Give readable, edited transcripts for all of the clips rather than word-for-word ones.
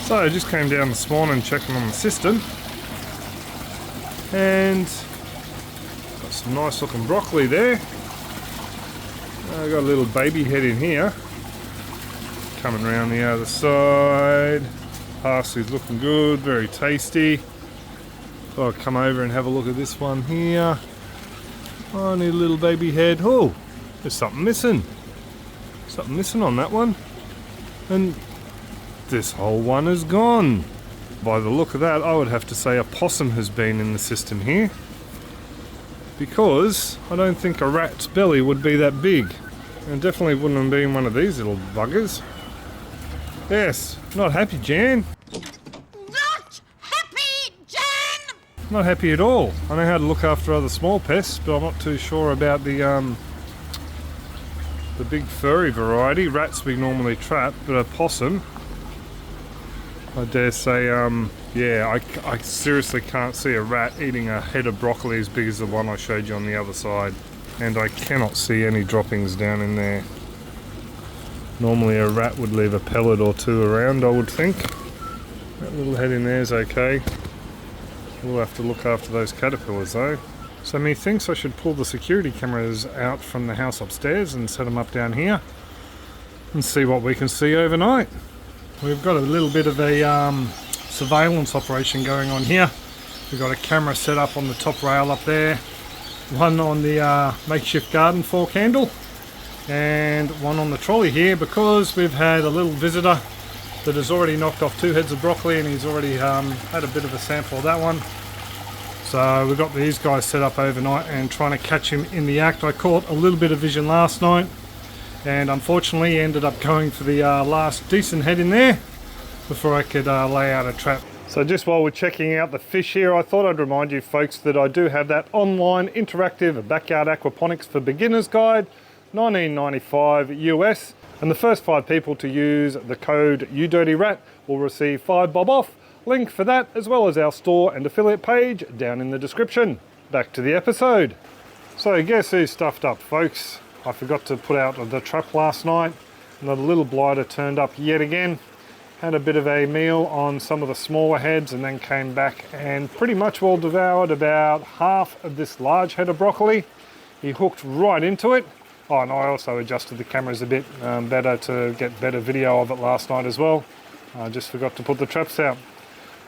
So I just came down this morning checking on the system, and got some nice looking broccoli there. I got a little baby head in here. Coming around the other side. Parsley's looking good, very tasty. So I'll come over and have a look at this one here. Oh, I need a little baby head. Oh, there's something missing. Something missing on that one. And this whole one is gone. By the look of that, I would have to say a possum has been in the system here, because I don't think a rat's belly would be that big, and definitely wouldn't have been one of these little buggers. Yes, not happy, Jan. Not happy, Jan! Not happy at all. I know how to look after other small pests, but I'm not too sure about the big furry variety. Rats we normally trap, but a possum, I dare say, yeah, I seriously can't see a rat eating a head of broccoli as big as the one I showed you on the other side. And I cannot see any droppings down in there. Normally a rat would leave a pellet or two around, I would think. That little head in there is okay. We'll have to look after those caterpillars though. So methinks I should pull the security cameras out from the house upstairs and set them up down here and see what we can see overnight. We've got a little bit of a surveillance operation going on here. We've got a camera set up on the top rail up there, one on the makeshift garden fork handle, and one on the trolley here, because we've had a little visitor that has already knocked off 2 heads of broccoli, and he's already had a bit of a sample of that one. So we've got these guys set up overnight and trying to catch him in the act. I caught a little bit of vision last night, and unfortunately ended up going for the last decent head in there before I could lay out a trap. So just while we're checking out the fish here, I thought I'd remind you folks that I do have that online interactive backyard aquaponics for beginners guide, $19.95 US, and the first 5 people to use the code UDirtyRat will receive 5 bob off. Link for that, as well as our store and affiliate page, down in the description. Back to the episode. So guess who's stuffed up, folks? I forgot to put out the trap last night, and the little blighter turned up yet again. Had a bit of a meal on some of the smaller heads, and then came back and pretty much well devoured about half of this large head of broccoli. He hooked right into it. Oh, and I also adjusted the cameras a bit better to get better video of it last night as well. I just forgot to put the traps out.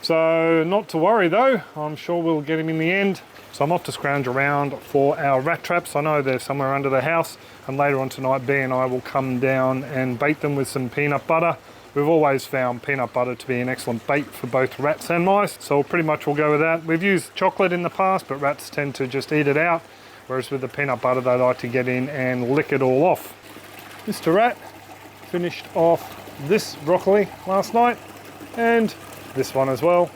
So not to worry though, I'm sure we'll get him in the end. So I'm off to scrounge around for our rat traps. I know they're somewhere under the house, and later on tonight B and I will come down and bait them with some peanut butter. We've always found peanut butter to be an excellent bait for both rats and mice, so pretty much we'll go with that. We've used chocolate in the past, but rats tend to just eat it out, whereas with the peanut butter they like to get in and lick it all off. Mr. Rat finished off this broccoli last night, and this one as well.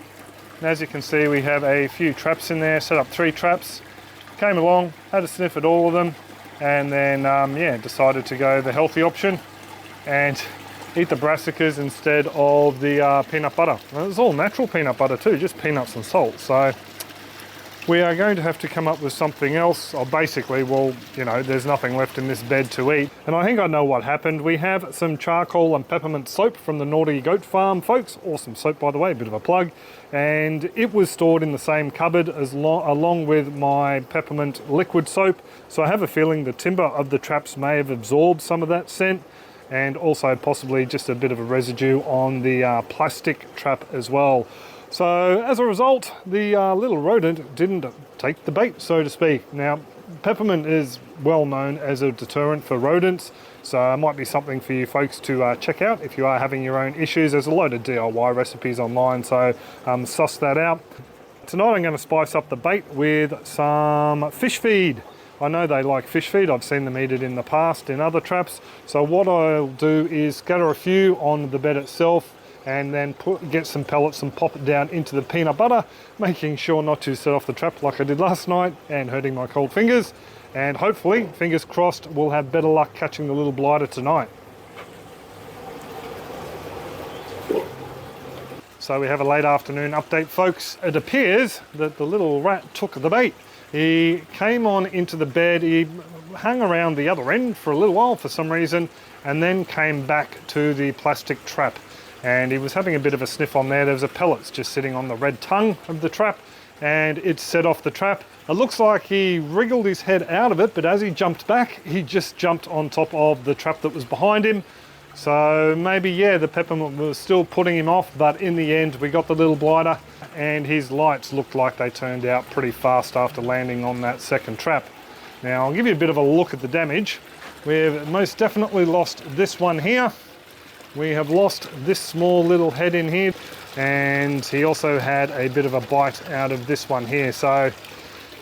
And as you can see, we have a few traps in there, set up 3 traps. Came along, had a sniff at all of them, and then yeah, decided to go the healthy option and eat the brassicas instead of the peanut butter. And it's all natural peanut butter too, just peanuts and salt. So we are going to have to come up with something else, or basically, well, you know, there's nothing left in this bed to eat. And I think I know what happened. We have some charcoal and peppermint soap from the Naughty Goat Farm, folks. Awesome soap, by the way, a bit of a plug. And it was stored in the same cupboard along with my peppermint liquid soap. So I have a feeling the timber of the traps may have absorbed some of that scent, and also possibly just a bit of a residue on the plastic trap as well. So as a result, the little rodent didn't take the bait, so to speak. Now, peppermint is well known as a deterrent for rodents, so it might be something for you folks to check out if you are having your own issues. There's a load of DIY recipes online, so suss that out. Tonight I'm going to spice up the bait with some fish feed. I know they like fish feed. I've seen them eat it in the past in other traps. So what I'll do is scatter a few on the bed itself, and then get some pellets and pop it down into the peanut butter, making sure not to set off the trap like I did last night and hurting my cold fingers. And hopefully, fingers crossed, we'll have better luck catching the little blighter tonight. So we have a late afternoon update, folks. It appears that the little rat took the bait. He came on into the bed, he hung around the other end for a little while for some reason, and then came back to the plastic trap. and he was having a bit of a sniff on there. There was a pellets just sitting on the red tongue of the trap, and it set off the trap. It looks like he wriggled his head out of it, but as he jumped back, he just jumped on top of the trap that was behind him. So maybe, yeah, the peppermint was still putting him off, but in the end, we got the little blighter, and his lights looked like they turned out pretty fast after landing on that second trap. Now, I'll give you a bit of a look at the damage. We've most definitely lost this one here. We have lost this small little head in here, and he also had a bit of a bite out of this one here. So,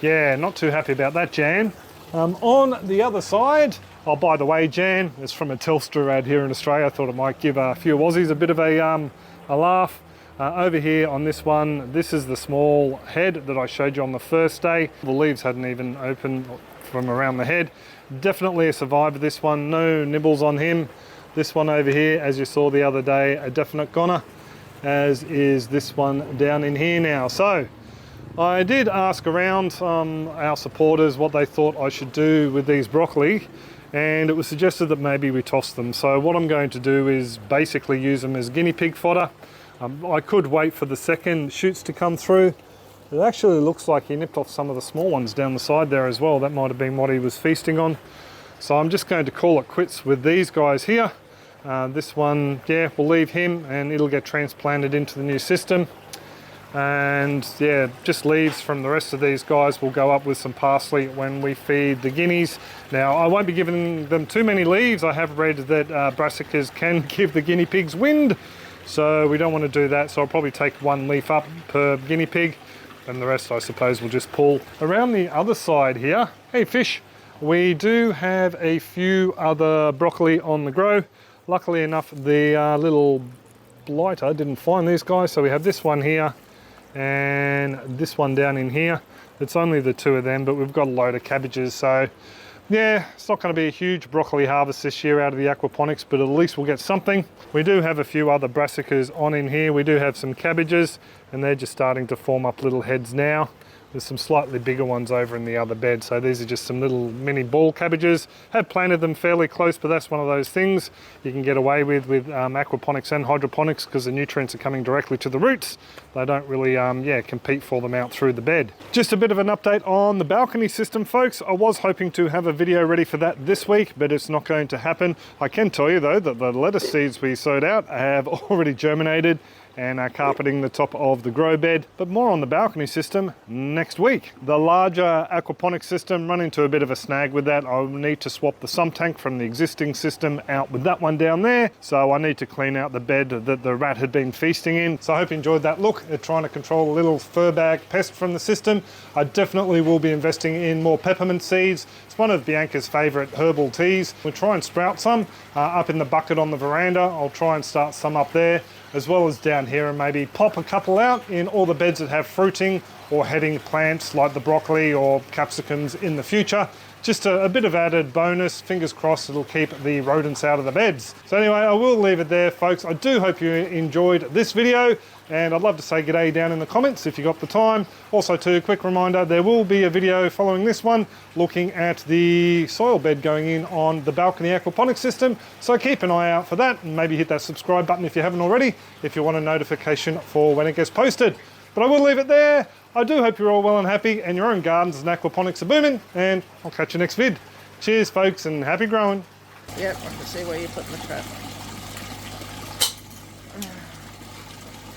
yeah, not too happy about that, Jan. On the other side, oh, by the way, Jan, it's from a Telstra ad here in Australia. I thought it might give a few Aussies a bit of a laugh. Over here on this one, this is the small head that I showed you on the first day. The leaves hadn't even opened from around the head. Definitely a survivor, this one. No nibbles on him. This one over here, as you saw the other day, a definite goner, as is this one down in here now. So, I did ask around our supporters what they thought I should do with these broccoli, and it was suggested that maybe we toss them. So what I'm going to do is basically use them as guinea pig fodder. I could wait for the second shoots to come through. It actually looks like he nipped off some of the small ones down the side there as well. That might have been what he was feasting on. So I'm just going to call it quits with these guys here. This one, yeah, we'll leave him and it'll get transplanted into the new system. And yeah, just leaves from the rest of these guys will go up with some parsley when we feed the guineas. Now, I won't be giving them too many leaves. I have read that brassicas can give the guinea pigs wind, so we don't want to do that. So I'll probably take one leaf up per guinea pig, and the rest I suppose we'll just pull. Around the other side here, hey fish, we do have a few other broccoli on the grow. Luckily enough, the little blighter didn't find these guys, so we have this one here and this one down in here. It's only the two of them, but we've got a load of cabbages, so yeah, it's not going to be a huge broccoli harvest this year out of the aquaponics, but at least we'll get something. We do have a few other brassicas on in here. We do have some cabbages, and they're just starting to form up little heads now. There's some slightly bigger ones over in the other bed, so these are just some little mini ball cabbages. Have planted them fairly close, but that's one of those things you can get away with aquaponics and hydroponics, because the nutrients are coming directly to the roots. They don't really compete for them out through the bed. Just a bit of an update on the balcony system, folks. I was hoping to have a video ready for that this week, but it's not going to happen. I can tell you though that the lettuce seeds we sowed out have already germinated and are carpeting the top of the grow bed, but more on the balcony system next week. The larger aquaponics system run into a bit of a snag with that. I'll need to swap the sump tank from the existing system out with that one down there, so I need to clean out the bed that the rat had been feasting in. So I hope you enjoyed that look at trying to control a little fur bag pest from the system. I definitely will be investing in more peppermint seeds. It's one of Bianca's favourite herbal teas. We'll try and sprout some up in the bucket on the veranda. I'll try and start some up there, as well as down here, and maybe pop a couple out in all the beds that have fruiting or heading plants like the broccoli or capsicums in the future. Just a bit of added bonus. Fingers crossed it'll keep the rodents out of the beds. So anyway, I will leave it there, folks. I do hope you enjoyed this video, and I'd love to say g'day down in the comments if you got the time. Also too, quick reminder, there will be a video following this one looking at the soil bed going in on the balcony aquaponics system. So keep an eye out for that, and maybe hit that subscribe button if you haven't already, if you want a notification for when it gets posted. But I will leave it there. I do hope you're all well and happy, and your own gardens and aquaponics are booming, and I'll catch you next vid. Cheers folks, and happy growing. Yep, I can see where you're putting the trap.